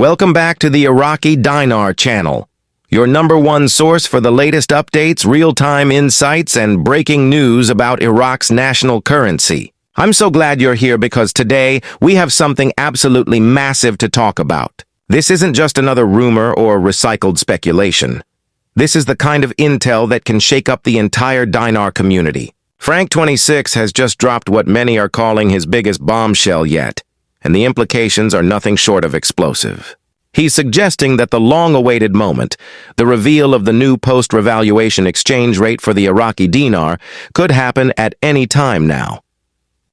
Welcome back to the Iraqi Dinar channel, your #1 source for the latest updates, real-time insights, and breaking news about Iraq's national currency. I'm so glad you're here because today we have something absolutely massive to talk about. This isn't just another rumor or recycled speculation. This is the kind of intel that can shake up the entire dinar community. FRANK26 has just dropped what many are calling his biggest bombshell yet, and the implications are nothing short of explosive. He's suggesting that the long-awaited moment, the reveal of the new post-revaluation exchange rate for the Iraqi dinar, could happen at any time now.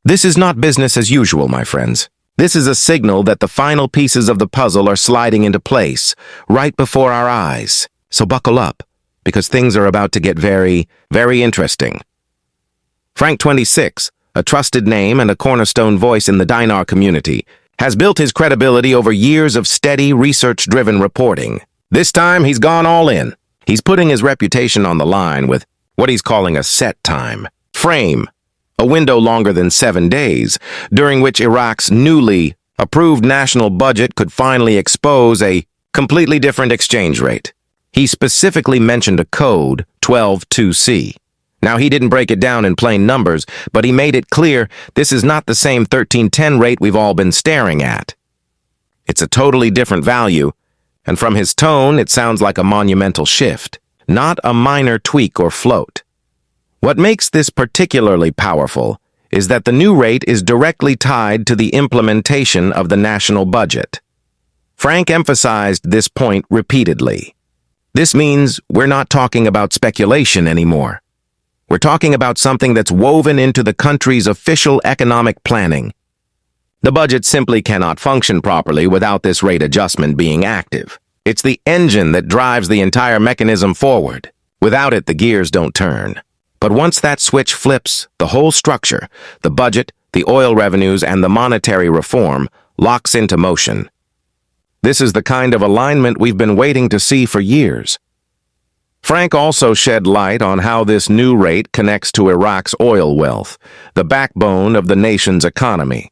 This is not business as usual, my friends. This is a signal that the final pieces of the puzzle are sliding into place, right before our eyes. So buckle up, because things are about to get very, very interesting. FRANK26, a trusted name and a cornerstone voice in the dinar community, has built his credibility over years of steady, research-driven reporting. This time, he's gone all in. He's putting his reputation on the line with what he's calling a set time frame, a window longer than 7 days, during which Iraq's newly approved national budget could finally expose a completely different exchange rate. He specifically mentioned a code, 122C. Now, he didn't break it down in plain numbers, but he made it clear this is not the same 1310 rate we've all been staring at. It's a totally different value, and from his tone, it sounds like a monumental shift, not a minor tweak or float. What makes this particularly powerful is that the new rate is directly tied to the implementation of the national budget. Frank emphasized this point repeatedly. This means we're not talking about speculation anymore. We're talking about something that's woven into the country's official economic planning. The budget simply cannot function properly without this rate adjustment being active. It's the engine that drives the entire mechanism forward. Without it, the gears don't turn. But once that switch flips, the whole structure, the budget, the oil revenues, and the monetary reform, locks into motion. This is the kind of alignment we've been waiting to see for years. Frank also shed light on how this new rate connects to Iraq's oil wealth, the backbone of the nation's economy.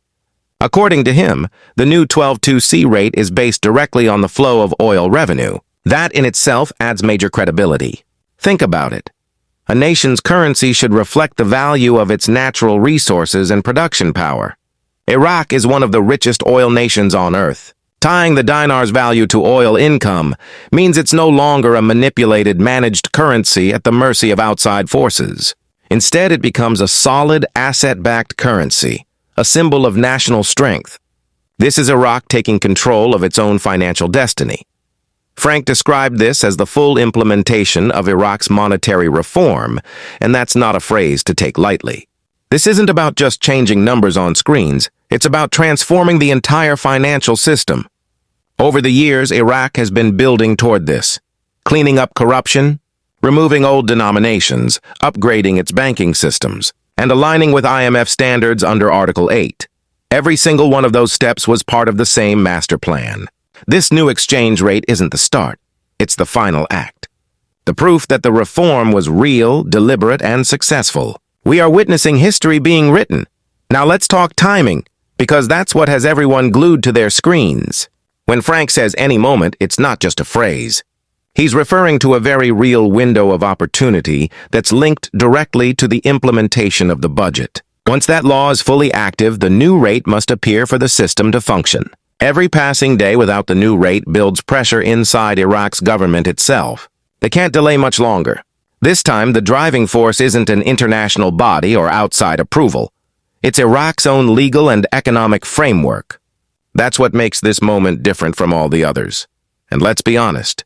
According to him, the new 122C rate is based directly on the flow of oil revenue. That in itself adds major credibility. Think about it. A nation's currency should reflect the value of its natural resources and production power. Iraq is one of the richest oil nations on earth. Tying the dinar's value to oil income means it's no longer a manipulated, managed currency at the mercy of outside forces. Instead, it becomes a solid, asset-backed currency, a symbol of national strength. This is Iraq taking control of its own financial destiny. Frank described this as the full implementation of Iraq's monetary reform, and that's not a phrase to take lightly. This isn't about just changing numbers on screens. It's about transforming the entire financial system. Over the years, Iraq has been building toward this, cleaning up corruption, removing old denominations, upgrading its banking systems, and aligning with IMF standards under Article 8. Every single one of those steps was part of the same master plan. This new exchange rate isn't the start, it's the final act. The proof that the reform was real, deliberate, and successful. We are witnessing history being written. Now let's talk timing, because that's what has everyone glued to their screens. When Frank says any moment, it's not just a phrase. He's referring to a very real window of opportunity that's linked directly to the implementation of the budget. Once that law is fully active, the new rate must appear for the system to function. Every passing day without the new rate builds pressure inside Iraq's government itself. They can't delay much longer. This time, the driving force isn't an international body or outside approval. It's Iraq's own legal and economic framework. That's what makes this moment different from all the others. And let's be honest,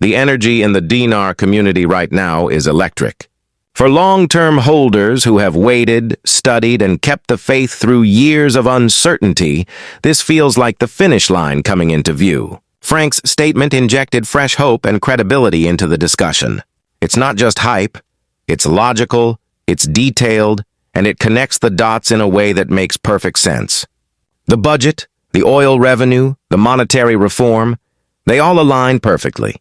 the energy in the dinar community right now is electric. For long-term holders who have waited, studied, and kept the faith through years of uncertainty, this feels like the finish line coming into view. Frank's statement injected fresh hope and credibility into the discussion. It's not just hype, it's logical, it's detailed, and it connects the dots in a way that makes perfect sense. The budget, the oil revenue, the monetary reform, they all align perfectly.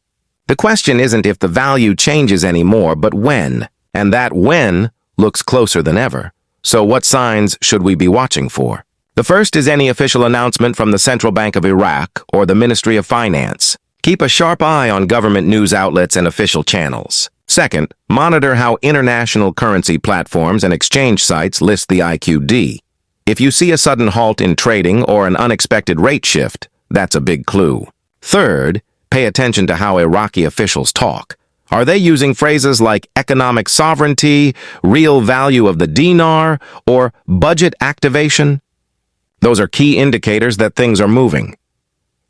The question isn't if the value changes anymore, but when, and that when looks closer than ever. So what signs should we be watching for? The first is any official announcement from the Central Bank of Iraq or the Ministry of Finance. Keep a sharp eye on government news outlets and official channels. Second, monitor how international currency platforms and exchange sites list the IQD. If you see a sudden halt in trading or an unexpected rate shift, that's a big clue. Third, pay attention to how Iraqi officials talk. Are they using phrases like economic sovereignty, real value of the dinar, or budget activation? Those are key indicators that things are moving.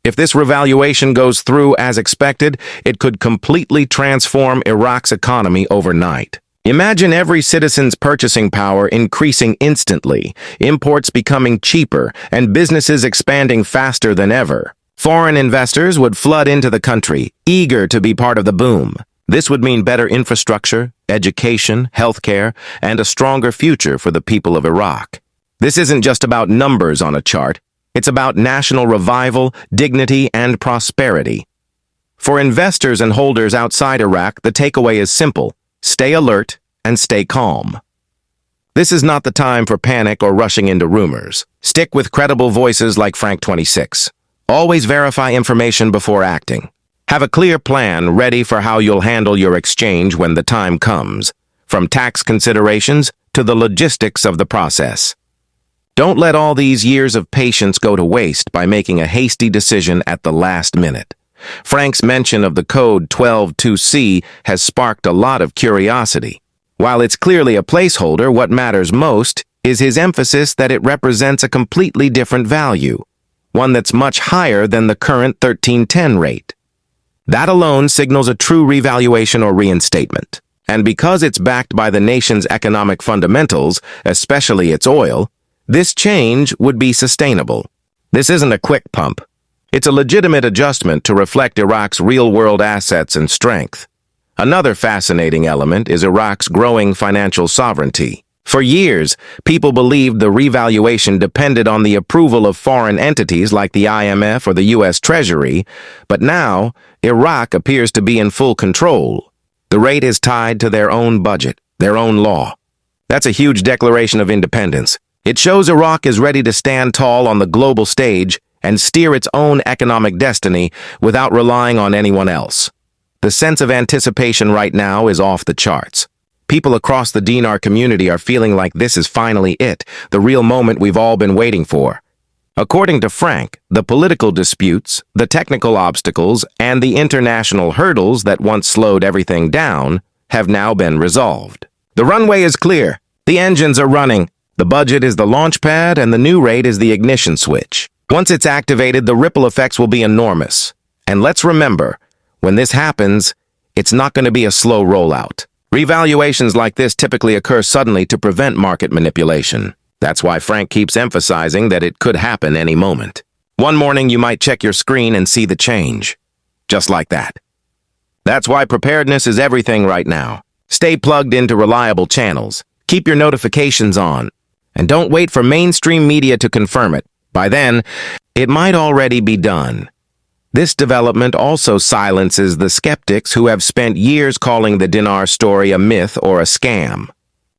If this revaluation goes through as expected, it could completely transform Iraq's economy overnight. Imagine every citizen's purchasing power increasing instantly, imports becoming cheaper, and businesses expanding faster than ever. Foreign investors would flood into the country, eager to be part of the boom. This would mean better infrastructure, education, healthcare, and a stronger future for the people of Iraq. This isn't just about numbers on a chart. It's about national revival, dignity, and prosperity. For investors and holders outside Iraq, the takeaway is simple: stay alert and stay calm. This is not the time for panic or rushing into rumors. Stick with credible voices like FRANK26. Always verify information before acting. Have a clear plan ready for how you'll handle your exchange when the time comes, from tax considerations to the logistics of the process. Don't let all these years of patience go to waste by making a hasty decision at the last minute. Frank's mention of the code 122C has sparked a lot of curiosity. While it's clearly a placeholder, what matters most is his emphasis that it represents a completely different value, one that's much higher than the current 1310 rate. That alone signals a true revaluation or reinstatement. And because it's backed by the nation's economic fundamentals, especially its oil, this change would be sustainable. This isn't a quick pump. It's a legitimate adjustment to reflect Iraq's real-world assets and strength. Another fascinating element is Iraq's growing financial sovereignty. For years, people believed the revaluation depended on the approval of foreign entities like the IMF or the U.S. Treasury, but now, Iraq appears to be in full control. The rate is tied to their own budget, their own law. That's a huge declaration of independence. It shows Iraq is ready to stand tall on the global stage and steer its own economic destiny without relying on anyone else. The sense of anticipation right now is off the charts. People across the dinar community are feeling like this is finally it, the real moment we've all been waiting for. According to Frank, the political disputes, the technical obstacles, and the international hurdles that once slowed everything down have now been resolved. The runway is clear. The engines are running. The budget is the launch pad, and the new rate is the ignition switch. Once it's activated, the ripple effects will be enormous. And let's remember, when this happens, it's not going to be a slow rollout. Revaluations like this typically occur suddenly to prevent market manipulation. That's why Frank keeps emphasizing that it could happen any moment. One morning you might check your screen and see the change. Just like that. That's why preparedness is everything right now. Stay plugged into reliable channels. Keep your notifications on. And don't wait for mainstream media to confirm it. By then, it might already be done. This development also silences the skeptics who have spent years calling the dinar story a myth or a scam.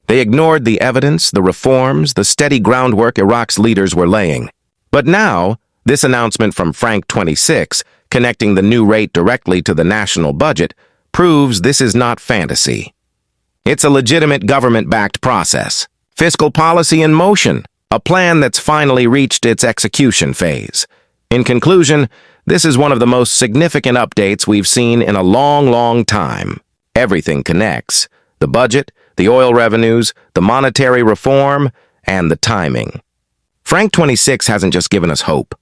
They ignored the evidence, the reforms, the steady groundwork Iraq's leaders were laying. But now, this announcement from FRANK26, connecting the new rate directly to the national budget, proves this is not fantasy. It's a legitimate government-backed process. Fiscal policy in motion, a plan that's finally reached its execution phase. In conclusion, this is one of the most significant updates we've seen in a long time. Everything connects. The budget, the oil revenues, the monetary reform, and the timing. FRANK26 hasn't just given us hope.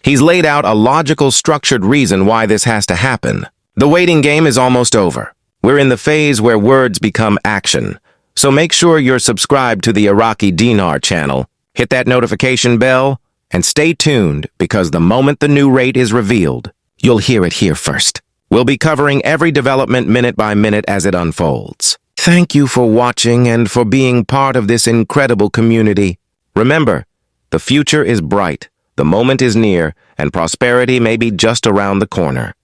He's laid out a logical, structured reason why this has to happen. The waiting game is almost over. We're in the phase where words become action. So make sure you're subscribed to the Iraqi Dinar channel, hit that notification bell, and stay tuned because the moment the new rate is revealed, you'll hear it here first. We'll be covering every development minute by minute as it unfolds. Thank you for watching and for being part of this incredible community. Remember, the future is bright, the moment is near, and prosperity may be just around the corner.